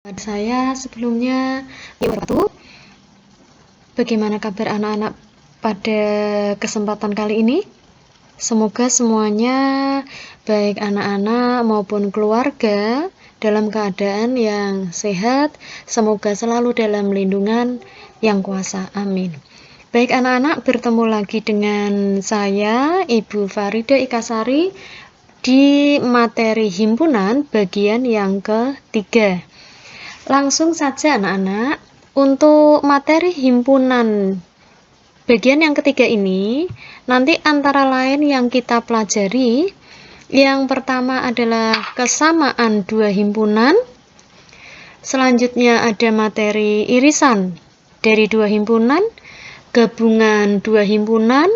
Saya sebelumnya, bagaimana kabar anak-anak pada kesempatan kali ini? Semoga semuanya, baik anak-anak maupun keluarga, dalam keadaan yang sehat, semoga selalu dalam lindungan yang kuasa. Amin. Baik anak-anak, bertemu lagi dengan saya, Ibu Farida Ikasari, di materi himpunan bagian yang ketiga. Langsung saja anak-anak, untuk materi himpunan bagian yang ketiga ini, nanti antara lain yang kita pelajari, yang pertama adalah kesamaan dua himpunan, selanjutnya ada materi irisan dari dua himpunan, gabungan dua himpunan,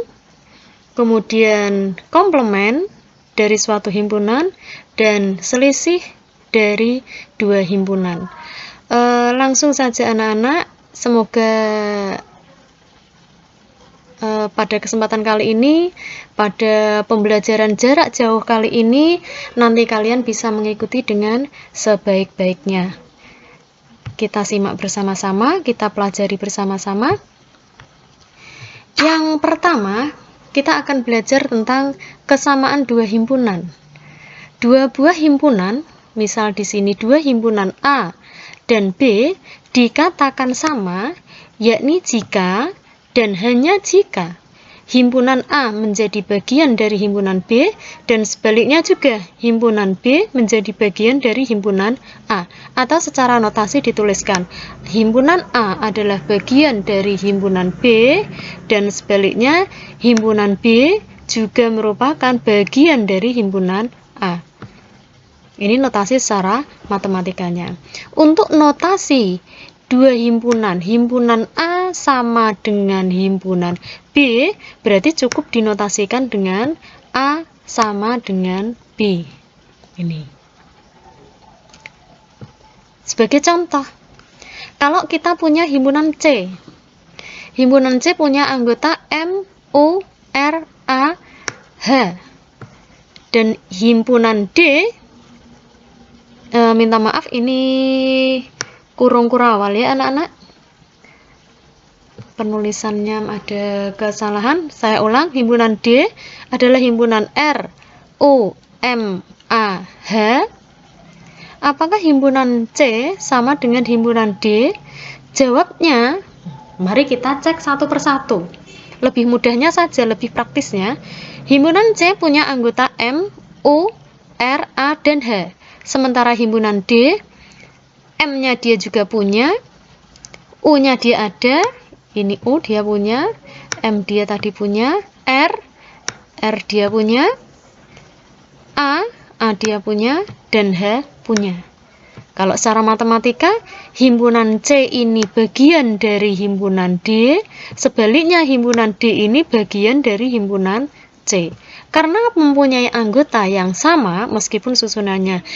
kemudian komplement dari suatu himpunan, dan selisih dari dua himpunan. Langsung saja anak-anak, semoga pada kesempatan kali ini, pada pembelajaran jarak jauh kali ini, nanti kalian bisa mengikuti dengan sebaik-baiknya. Kita simak bersama-sama, kita pelajari bersama-sama. Yang pertama, kita akan belajar tentang kesamaan dua himpunan. Dua buah himpunan, misal di sini dua himpunan A dan B, dikatakan sama, yakni jika dan hanya jika himpunan A menjadi bagian dari himpunan B dan sebaliknya juga himpunan B menjadi bagian dari himpunan A. Atau secara notasi dituliskan, himpunan A adalah bagian dari himpunan B dan sebaliknya himpunan B juga merupakan bagian dari himpunan A. Ini notasi secara matematikanya. Untuk notasi dua himpunan, himpunan A sama dengan himpunan B, berarti cukup dinotasikan dengan A sama dengan B. Ini. Sebagai contoh, kalau kita punya himpunan C, himpunan C punya anggota M, U, R, A, H, dan himpunan D, minta maaf ini kurung kurawal ya anak-anak, penulisannya ada kesalahan, saya ulang. Himpunan D adalah himpunan R, U, M, A, H. Apakah himpunan C sama dengan himpunan D? Jawabnya, mari kita cek satu persatu. Lebih mudahnya saja, lebih praktisnya, himpunan C punya anggota M, U, R, A, dan H. Sementara himpunan D, M-nya dia juga punya, U-nya dia ada, ini U dia punya, M dia tadi punya, R dia punya, A dia punya, dan H punya. Kalau secara matematika, himpunan C ini bagian dari himpunan D, sebaliknya himpunan D ini bagian dari himpunan C. Karena mempunyai anggota yang sama, meskipun susunannya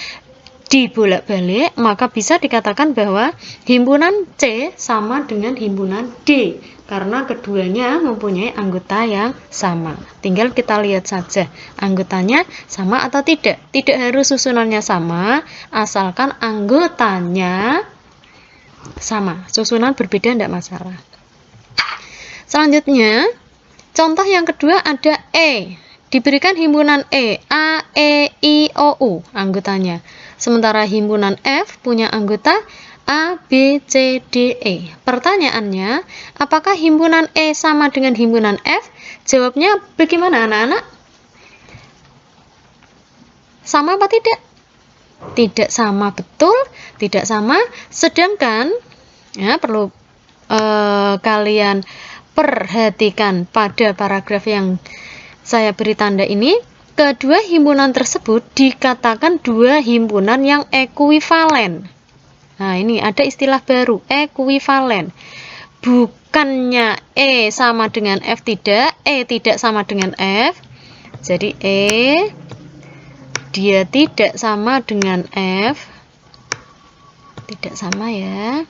dibolak-balik, maka bisa dikatakan bahwa himpunan C sama dengan himpunan D, karena keduanya mempunyai anggota yang sama. Tinggal kita lihat saja anggotanya sama atau tidak. Tidak harus susunannya sama, asalkan anggotanya sama. Susunan berbeda tidak masalah. Selanjutnya, contoh yang kedua ada E. Diberikan himpunan E, A, E, I, O, U anggotanya. Sementara himpunan F punya anggota A, B, C, D, E. Pertanyaannya, apakah himpunan E sama dengan himpunan F? Jawabnya bagaimana anak-anak? Sama apa tidak? Tidak sama, betul, tidak sama. Sedangkan, ya perlu kalian perhatikan pada paragraf yang saya beri tanda ini, kedua himpunan tersebut dikatakan dua himpunan yang ekuivalen. Nah, ini ada istilah baru, ekuivalen. Bukannya E sama dengan F, tidak, E tidak sama dengan F. Jadi E dia tidak sama dengan F. Tidak sama ya.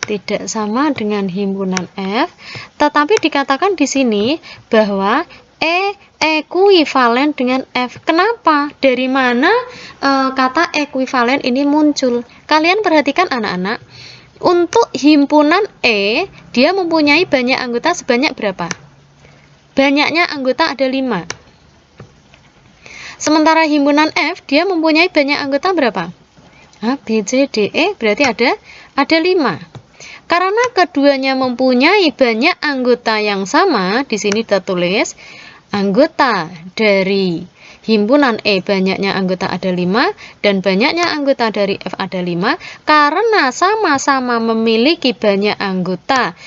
Tidak sama dengan himpunan F, tetapi dikatakan di sini bahwa E ekuivalen dengan F. Kenapa? Dari mana kata ekuivalen ini muncul? Kalian perhatikan anak-anak, untuk himpunan E, dia mempunyai banyak anggota sebanyak berapa? Banyaknya anggota ada 5. Sementara himpunan F, dia mempunyai banyak anggota berapa? A, B, C, D, E, berarti ada 5. Karena keduanya mempunyai banyak anggota yang sama, di sini kita tulis anggota dari himpunan E banyaknya anggota ada 5 dan banyaknya anggota dari F ada 5. Karena sama-sama memiliki banyak anggota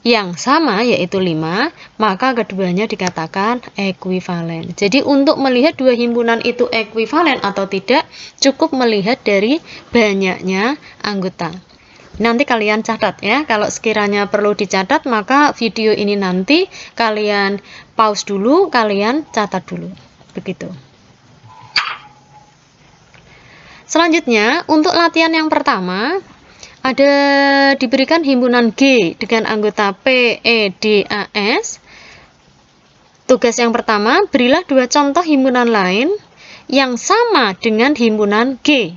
yang sama yaitu 5, maka keduanya dikatakan ekuivalen. Jadi untuk melihat dua himpunan itu ekuivalen atau tidak, cukup melihat dari banyaknya anggota. Nanti kalian catat ya, kalau sekiranya perlu dicatat maka video ini nanti kalian pause dulu, kalian catat dulu. Begitu. Selanjutnya, untuk latihan yang pertama, ada diberikan himpunan G dengan anggota P, E, D, A, S. Tugas yang pertama, berilah 2 contoh himpunan lain yang sama dengan himpunan G.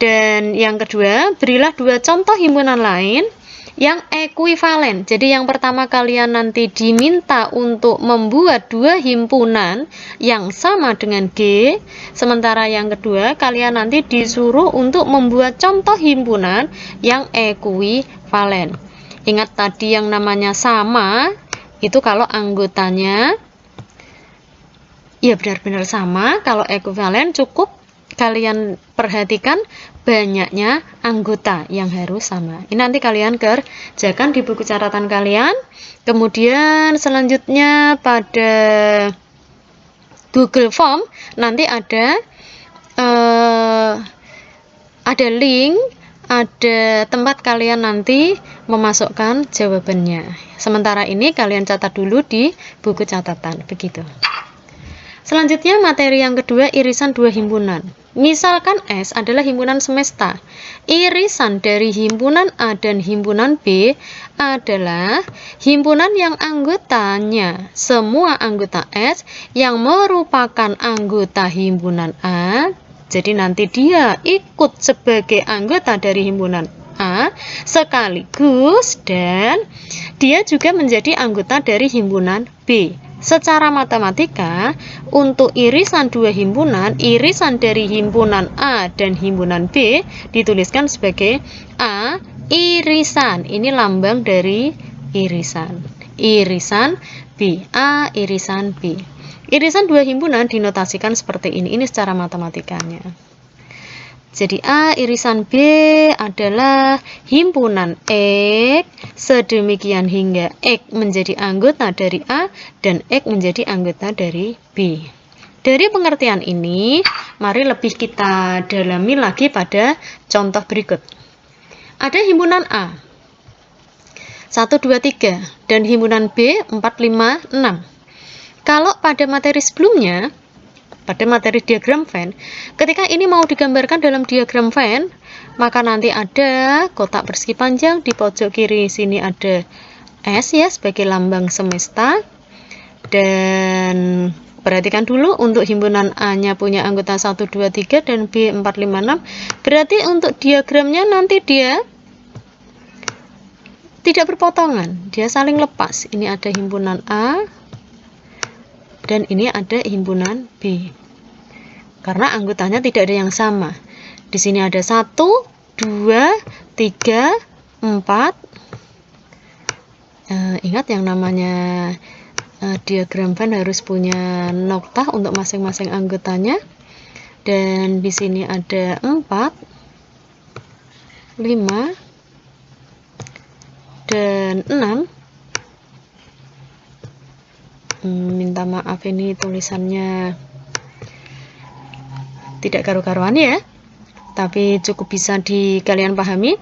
Dan yang kedua, berilah 2 contoh himpunan lain yang ekuivalen. Jadi yang pertama kalian nanti diminta untuk membuat 2 himpunan yang sama dengan G. Sementara yang kedua, kalian nanti disuruh untuk membuat contoh himpunan yang ekuivalen. Ingat tadi yang namanya sama, itu kalau anggotanya ya benar-benar sama. Kalau ekuivalen cukup kalian perhatikan banyaknya anggota yang harus sama. Ini nanti kalian kerjakan di buku catatan kalian. Kemudian selanjutnya pada Google Form nanti ada link, ada tempat kalian nanti memasukkan jawabannya. Sementara ini kalian catat dulu di buku catatan. Begitu. Selanjutnya materi yang kedua, irisan 2 himpunan. Misalkan S adalah himpunan semesta. Irisan dari himpunan A dan himpunan B adalah himpunan yang anggotanya semua anggota S yang merupakan anggota himpunan A. Jadi nanti dia ikut sebagai anggota dari himpunan A sekaligus dan dia juga menjadi anggota dari himpunan B. Secara matematika, untuk irisan 2 himpunan, irisan dari himpunan A dan himpunan B dituliskan sebagai A irisan. Ini lambang dari irisan. Irisan B, A irisan B. Irisan 2 himpunan dinotasikan seperti ini. Ini secara matematikanya. Jadi A irisan B adalah himpunan X sedemikian hingga X menjadi anggota dari A dan X menjadi anggota dari B. Dari pengertian ini, mari lebih kita dalami lagi pada contoh berikut. Ada himpunan A 1, 2, 3 dan himpunan B 4, 5, 6. Kalau pada materi sebelumnya, pada materi diagram Venn, ketika ini mau digambarkan dalam diagram Venn, maka nanti ada kotak persegi panjang, di pojok kiri sini ada S ya sebagai lambang semesta. Dan perhatikan dulu untuk himpunan A-nya punya anggota 1, 2, 3 dan B 4, 5, 6. Berarti untuk diagramnya nanti dia tidak berpotongan, dia saling lepas. Ini ada himpunan A dan ini ada himpunan B. Karena anggotanya tidak ada yang sama. Di sini ada 1, 2, 3, 4. Ingat yang namanya diagram Venn harus punya noktah untuk masing-masing anggotanya. Dan di sini ada 4, 5, dan 6. Minta maaf ini tulisannya tidak karu-karuan ya, tapi cukup bisa kalian pahami.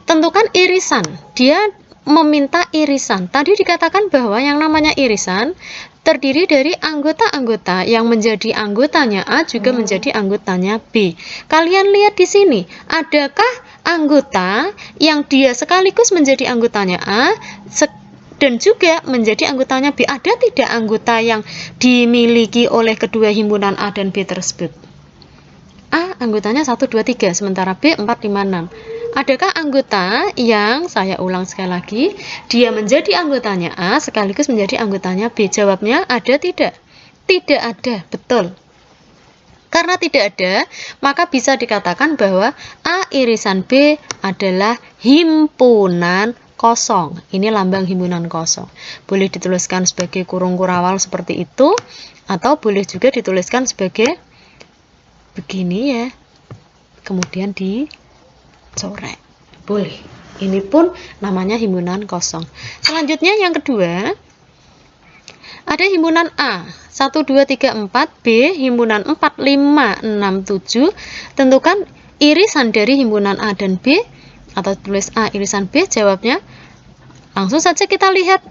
Tentukan irisan. Dia meminta irisan. Tadi dikatakan bahwa yang namanya irisan terdiri dari anggota-anggota yang menjadi anggotanya A juga menjadi anggotanya B. Kalian lihat di sini, adakah anggota yang dia sekaligus menjadi anggotanya A dan juga menjadi anggotanya B? Ada tidak anggota yang dimiliki oleh kedua himpunan A dan B tersebut? A anggotanya 1, 2, 3, sementara B 4, 5, 6. Adakah anggota yang, saya ulang sekali lagi, dia menjadi anggotanya A sekaligus menjadi anggotanya B? Jawabnya ada tidak? Tidak ada, betul. Karena tidak ada, maka bisa dikatakan bahwa A irisan B adalah himpunan kosong. Ini lambang himpunan kosong. Boleh dituliskan sebagai kurung kurawal seperti itu, atau boleh juga dituliskan sebagai begini ya, kemudian dicoret. Boleh. Ini pun namanya himpunan kosong. Selanjutnya yang kedua, ada himpunan A 1, 2, 3, 4, B himpunan 4, 5, 6, 7. Tentukan irisan dari himpunan A dan B, atau tulis A irisan B. Jawabnya langsung saja kita lihat.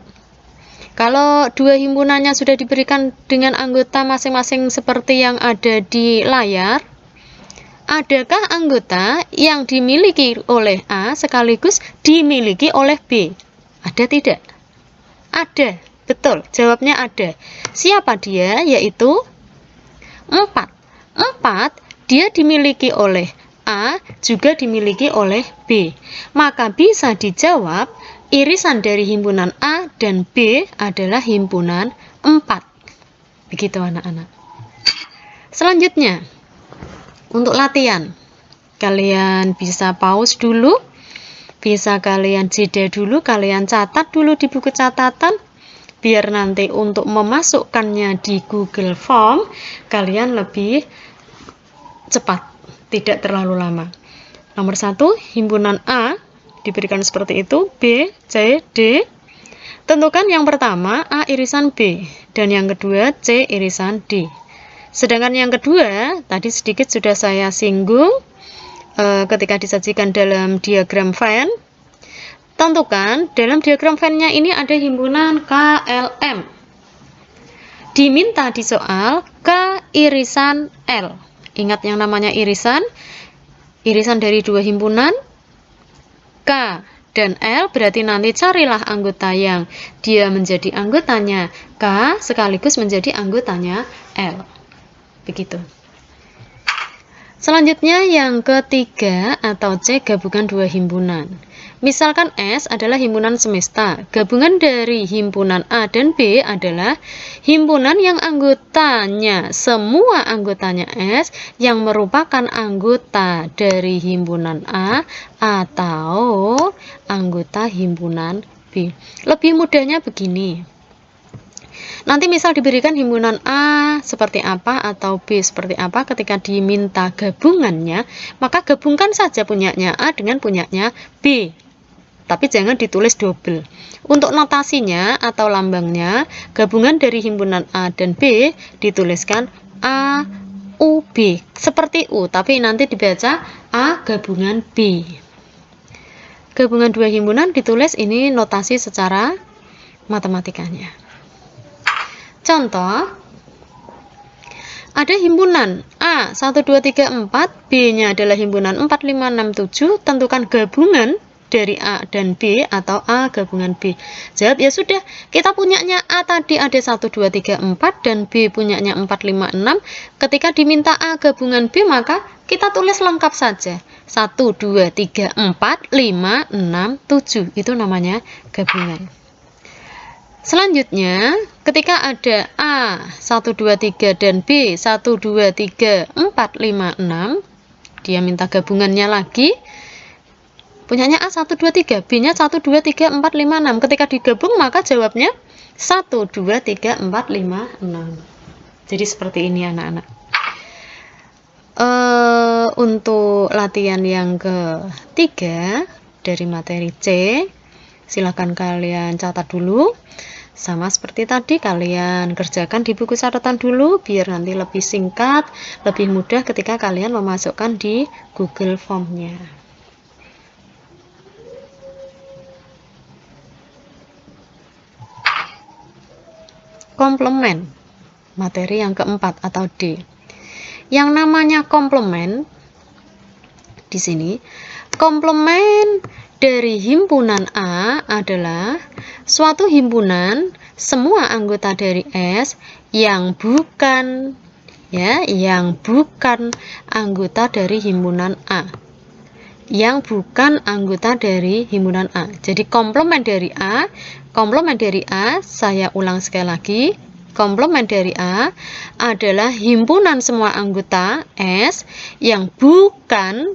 Kalau dua himpunannya sudah diberikan dengan anggota masing-masing seperti yang ada di layar, adakah anggota yang dimiliki oleh A sekaligus dimiliki oleh B? Ada tidak? Ada, betul. Jawabnya ada. Siapa dia? Yaitu 4. 4 dia dimiliki oleh A, juga dimiliki oleh B. Maka bisa dijawab irisan dari himpunan A dan B adalah himpunan 4. Begitu anak-anak. Selanjutnya, untuk latihan, kalian bisa pause dulu, bisa kalian jeda dulu, kalian catat dulu di buku catatan, biar nanti untuk memasukkannya di Google Form, kalian lebih cepat, tidak terlalu lama. Nomor 1, himpunan A diberikan seperti itu, B, C, D. Tentukan yang pertama A irisan B dan yang kedua C irisan D. Sedangkan yang kedua tadi sedikit sudah saya singgung ketika disajikan dalam diagram Venn. Tentukan dalam diagram Venn-nya ini ada himpunan KLM. Diminta di soal K irisan L. Ingat yang namanya irisan dari dua himpunan K dan L, berarti nanti carilah anggota yang dia menjadi anggotanya K sekaligus menjadi anggotanya L. Begitu. Selanjutnya yang ketiga atau C, gabungan dua himpunan. Misalkan S adalah himpunan semesta. Gabungan dari himpunan A dan B adalah himpunan yang anggotanya, semua anggotanya S yang merupakan anggota dari himpunan A atau anggota himpunan B. Lebih mudahnya begini. Nanti misal diberikan himpunan A seperti apa atau B seperti apa, ketika diminta gabungannya, maka gabungkan saja punyanya A dengan punyanya B. Tapi jangan ditulis double. Untuk notasinya atau lambangnya, gabungan dari himpunan A dan B dituliskan A, U, B. Seperti U, tapi nanti dibaca A gabungan B. Gabungan dua himpunan ditulis ini notasi secara matematikanya. Contoh, ada himpunan A 1, 2, 3, 4, B-nya adalah himpunan 4, 5, 6, 7. Tentukan gabungan dari A dan B atau A gabungan B. Jawab ya sudah, kita punyanya A tadi ada 1, 2, 3, 4 dan B punyanya 4, 5, 6. Ketika diminta A gabungan B, maka kita tulis lengkap saja. 1, 2, 3, 4, 5, 6, 7. Itu namanya gabungan. Selanjutnya, ketika ada A 1, 2, 3 dan B 1, 2, 3, 4, 5, 6, dia minta gabungannya lagi. Punyanya A 1, 2, 3, B-nya 1, 2, 3, 4, 5, 6. Ketika digabung maka jawabnya 1, 2, 3, 4, 5, 6. Jadi seperti ini anak-anak. Untuk latihan yang ketiga dari materi C, silakan kalian catat dulu. Sama seperti tadi, kalian kerjakan di buku catatan dulu biar nanti lebih singkat, lebih mudah ketika kalian memasukkan di Google Form-nya. Komplement, materi yang keempat atau D. Yang namanya komplement di sini, komplement dari himpunan A adalah suatu himpunan semua anggota dari S yang bukan ya, yang bukan anggota dari himpunan A. Yang bukan anggota dari himpunan A. Jadi komplement dari A, saya ulang sekali lagi. Komplement dari A adalah himpunan semua anggota S yang bukan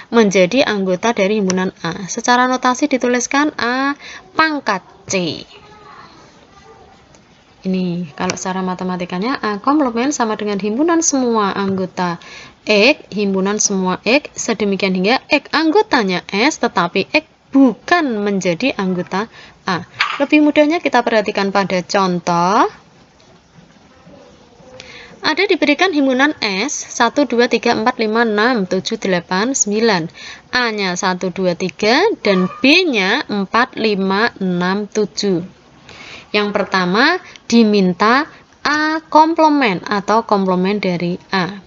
menjadi anggota dari himpunan A. Secara notasi dituliskan A pangkat C. Ini kalau secara matematikanya A komplement sama dengan himpunan semua anggota X, himpunan semua X, sedemikian hingga X anggotanya S, tetapi X bukan menjadi anggota A. Lebih mudahnya kita perhatikan pada contoh. Ada diberikan himpunan S 1, 2, 3, 4, 5, 6, 7, 8, 9. A-nya 1, 2, 3 dan B-nya 4, 5, 6, 7. Yang pertama diminta A komplement atau komplement dari A.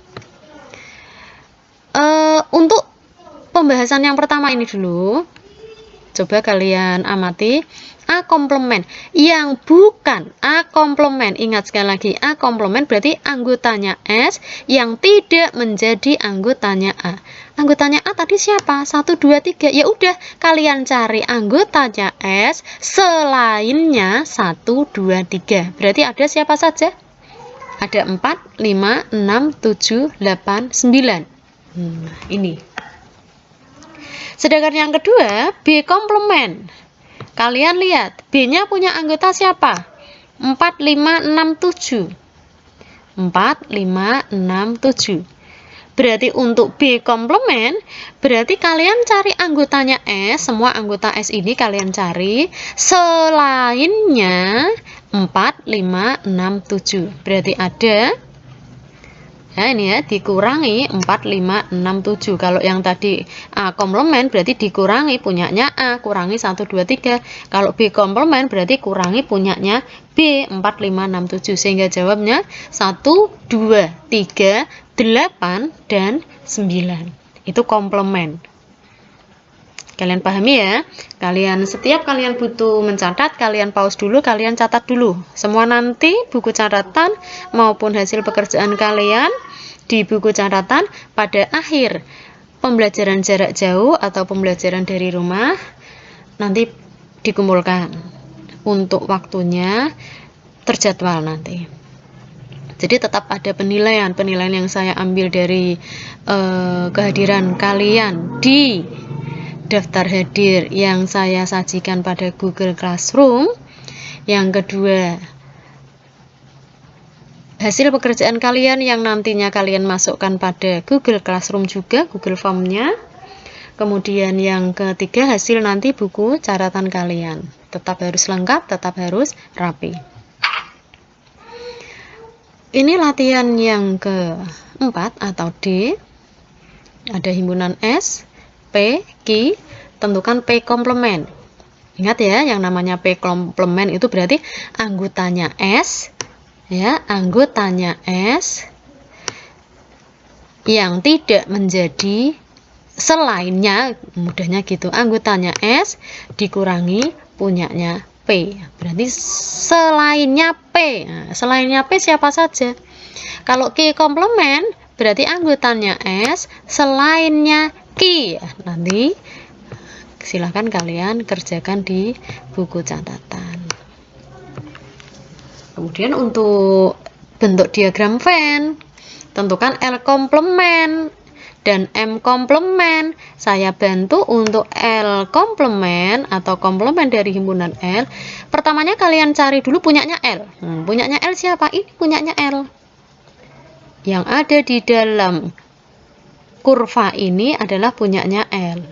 Untuk pembahasan yang pertama ini dulu, coba kalian amati. A komplement yang bukan A komplement, ingat sekali lagi, A komplement berarti anggotanya S yang tidak menjadi anggotanya A. Anggotanya A tadi siapa? 1, 2, 3. Ya udah, kalian cari anggotanya S selainnya 1, 2, 3. Berarti ada siapa saja? Ada 4, 5, 6, 7, 8, 9. Ini. Sedangkan yang kedua, B komplement. Kalian lihat, B-nya punya anggota siapa? 4, 5, 6, 7. 4, 5, 6, 7. Berarti untuk B komplement, berarti kalian cari anggotanya S, semua anggota S ini kalian cari, selainnya 4, 5, 6, 7. Berarti ada, ya ini ya, dikurangi 4, 5, 6, 7. Kalau yang tadi A komplement berarti dikurangi punyanya A, kurangi 1, 2, 3. Kalau B komplement berarti kurangi punyanya B, 4, 5, 6, 7. Sehingga jawabnya 1, 2, 3, 8, dan 9. Itu komplement. Kalian pahami ya? Setiap kalian butuh mencatat, kalian pause dulu, kalian catat dulu. Semua nanti buku catatan maupun hasil pekerjaan kalian di buku catatan pada akhir pembelajaran jarak jauh atau pembelajaran dari rumah nanti dikumpulkan untuk waktunya terjadwal nanti. Jadi tetap ada penilaian yang saya ambil dari kehadiran kalian di daftar hadir yang saya sajikan pada Google Classroom. Yang kedua, hasil pekerjaan kalian yang nantinya kalian masukkan pada Google Classroom juga, Google Form-nya. Kemudian yang ketiga, hasil nanti buku catatan kalian. Tetap harus lengkap, tetap harus rapi. Ini latihan yang keempat atau D. Ada himpunan S, P, Q, tentukan P komplement. Ingat ya, yang namanya P komplement itu berarti anggotanya S, ya, anggotanya S yang tidak menjadi selainnya, mudahnya gitu, anggotanya S dikurangi punyanya P. Berarti selainnya P. Nah, selainnya P siapa saja? Kalau Q komplement berarti anggotanya S, selainnya Q. Nanti silahkan kalian kerjakan di buku catatan. Kemudian untuk bentuk diagram Venn, tentukan L komplement dan M komplement. Saya bantu untuk L komplement atau komplement dari himpunan L. Pertamanya kalian cari dulu punyanya L. Punyanya L siapa? Ini punyanya L. Yang ada di dalam kurva ini adalah punyanya L.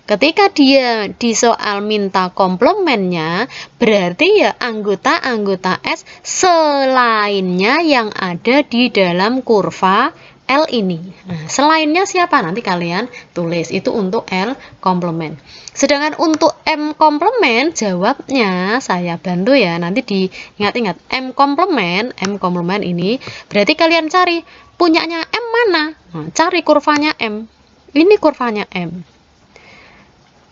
Ketika dia di soal minta komplementnya, berarti ya anggota-anggota S selainnya yang ada di dalam kurva L ini. Nah, selainnya siapa? Nanti kalian tulis. Itu untuk L komplement. Sedangkan untuk M komplement, jawabnya saya bantu ya. Nanti diingat-ingat. M komplement ini berarti kalian cari punyanya M mana? Nah, cari kurvanya M. Ini kurvanya M.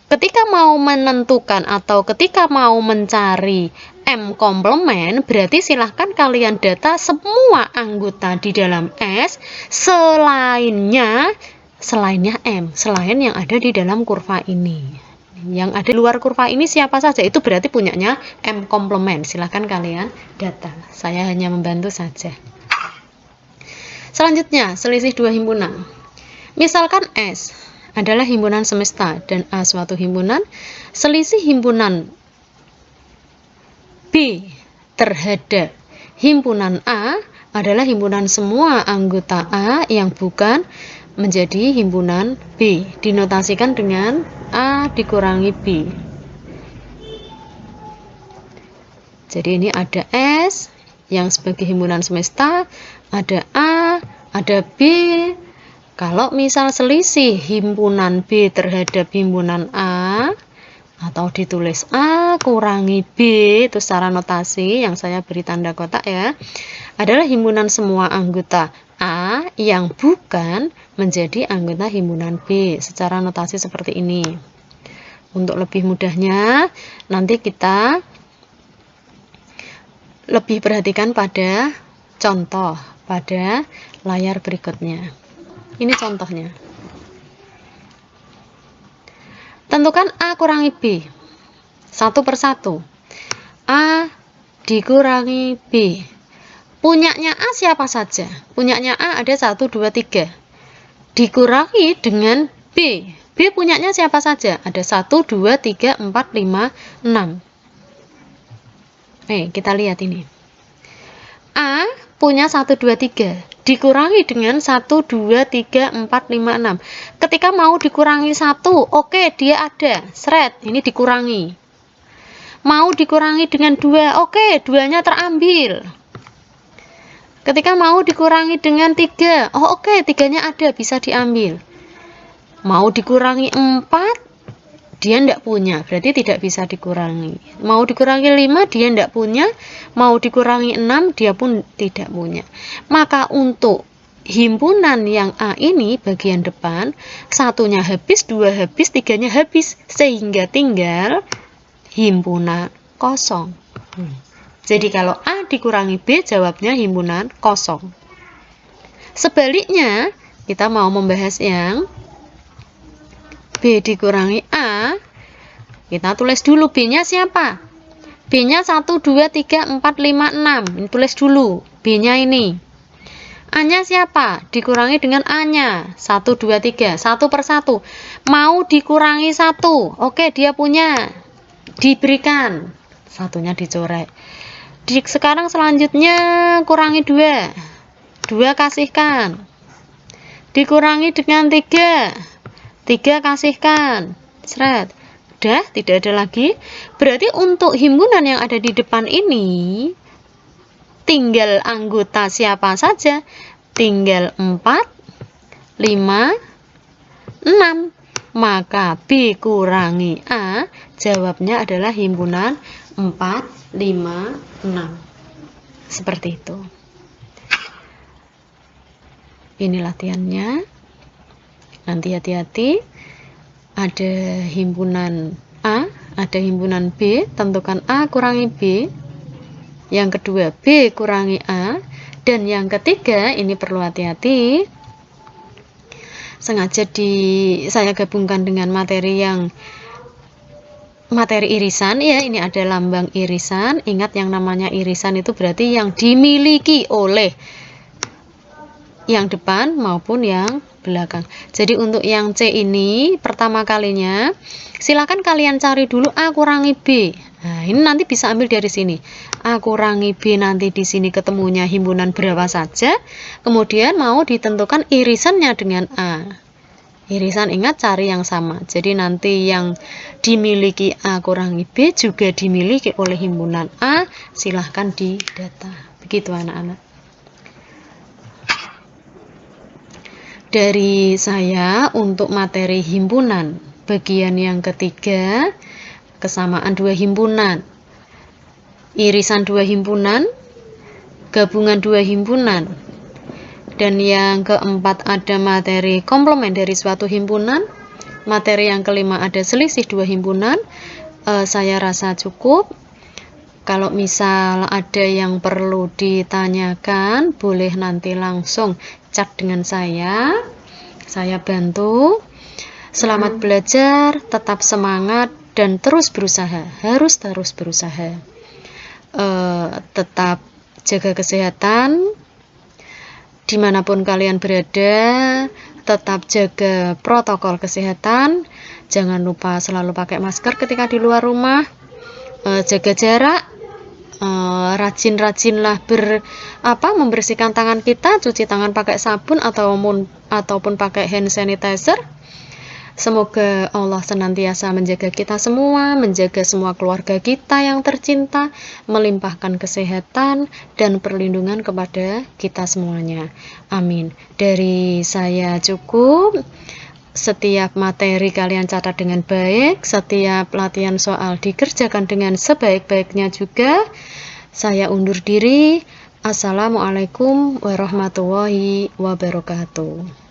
Ketika mau menentukan atau ketika mau mencari M komplement, berarti silahkan kalian data semua anggota di dalam S selainnya M, selain yang ada di dalam kurva ini. Yang ada di luar kurva ini siapa saja, itu berarti punyanya M komplement. Silahkan kalian data, saya hanya membantu saja. Selanjutnya, selisih dua himpunan. Misalkan S adalah himpunan semesta dan A suatu himpunan, selisih himpunan B terhadap himpunan A adalah himpunan semua anggota A yang bukan menjadi himpunan B. Dinotasikan dengan A dikurangi B. Jadi ini ada S yang sebagai himpunan semesta, ada A, ada B. Kalau misal selisih himpunan B terhadap himpunan A, atau ditulis A kurangi B, itu secara notasi yang saya beri tanda kotak ya, adalah himpunan semua anggota A yang bukan menjadi anggota himpunan B, secara notasi seperti ini. Untuk lebih mudahnya, nanti kita lebih perhatikan pada contoh pada layar berikutnya. Ini contohnya. Tentukan A kurangi B. Satu persatu. A dikurangi B. Punyanya A siapa saja? Punyanya A ada 1, 2, 3. Dikurangi dengan B. B punyanya siapa saja? Ada 1, 2, 3, 4, 5, 6. Kita lihat ini. A punya 1, 2, 3. Dikurangi dengan 1, 2, 3, 4, 5, 6. Ketika mau dikurangi 1, oke, dia ada. Seret, ini dikurangi. Mau dikurangi dengan 2, oke, 2-nya terambil. Ketika mau dikurangi dengan 3, oke, 3-nya ada, bisa diambil. Mau dikurangi 4, dia tidak punya, berarti tidak bisa dikurangi. Mau dikurangi 5, dia tidak punya. Mau dikurangi 6, dia pun tidak punya. Maka untuk himpunan yang A ini bagian depan, 1-nya habis, 2 habis, 3-nya habis, sehingga tinggal himpunan kosong. Jadi kalau A dikurangi B, jawabnya himpunan kosong. Sebaliknya, kita mau membahas yang B dikurangi A, kita tulis dulu B-nya siapa? B-nya 1, 2, 3, 4, 5, 6. Ini tulis dulu B-nya ini. A-nya siapa? Dikurangi dengan A-nya. 1, 2, 3. 1 per 1. Mau dikurangi 1. Oke, dia punya. Diberikan. Satunya dicoret. Sekarang selanjutnya kurangi 2. 2 kasihkan. Dikurangi dengan 3. 3 kasihkan. Seret. Udah, tidak ada lagi. Berarti untuk himpunan yang ada di depan ini tinggal anggota siapa saja? Tinggal 4, 5, 6. Maka B kurangi A, jawabnya adalah himpunan 4, 5, 6. Seperti itu. Ini latihannya. Nanti hati-hati, ada himpunan A, ada himpunan B, tentukan A kurangi B. Yang kedua, B kurangi A. Dan yang ketiga, ini perlu hati-hati. Sengaja saya gabungkan dengan materi irisan ya, ini ada lambang irisan. Ingat yang namanya irisan itu berarti yang dimiliki oleh yang depan maupun yang belakang. Jadi untuk yang C ini pertama kalinya silakan kalian cari dulu A kurangi B. Nah, ini nanti bisa ambil dari sini. A kurangi B, nanti di sini ketemunya himpunan berapa saja. Kemudian mau ditentukan irisannya dengan A. Irisan ingat cari yang sama. Jadi nanti yang dimiliki A kurangi B juga dimiliki oleh himpunan A. Silahkan didata. Begitu anak-anak. Dari saya untuk materi himpunan bagian yang ketiga, kesamaan dua himpunan, irisan dua himpunan, gabungan dua himpunan, dan yang keempat ada materi komplement dari suatu himpunan, materi yang kelima ada selisih dua himpunan. Saya rasa cukup. Kalau misal ada yang perlu ditanyakan, boleh nanti langsung chat dengan saya bantu. Selamat belajar, tetap semangat, dan terus berusaha, harus terus berusaha. Tetap jaga kesehatan dimanapun kalian berada, tetap jaga protokol kesehatan, jangan lupa selalu pakai masker ketika di luar rumah, jaga jarak, rajin-rajinlah membersihkan tangan kita, cuci tangan pakai sabun ataupun pakai hand sanitizer. Semoga Allah senantiasa menjaga kita semua, menjaga semua keluarga kita yang tercinta, melimpahkan kesehatan dan perlindungan kepada kita semuanya. Amin. Dari saya cukup. Setiap materi kalian catat dengan baik, setiap latihan soal dikerjakan dengan sebaik-baiknya juga. Saya undur diri. Assalamualaikum warahmatullahi wabarakatuh.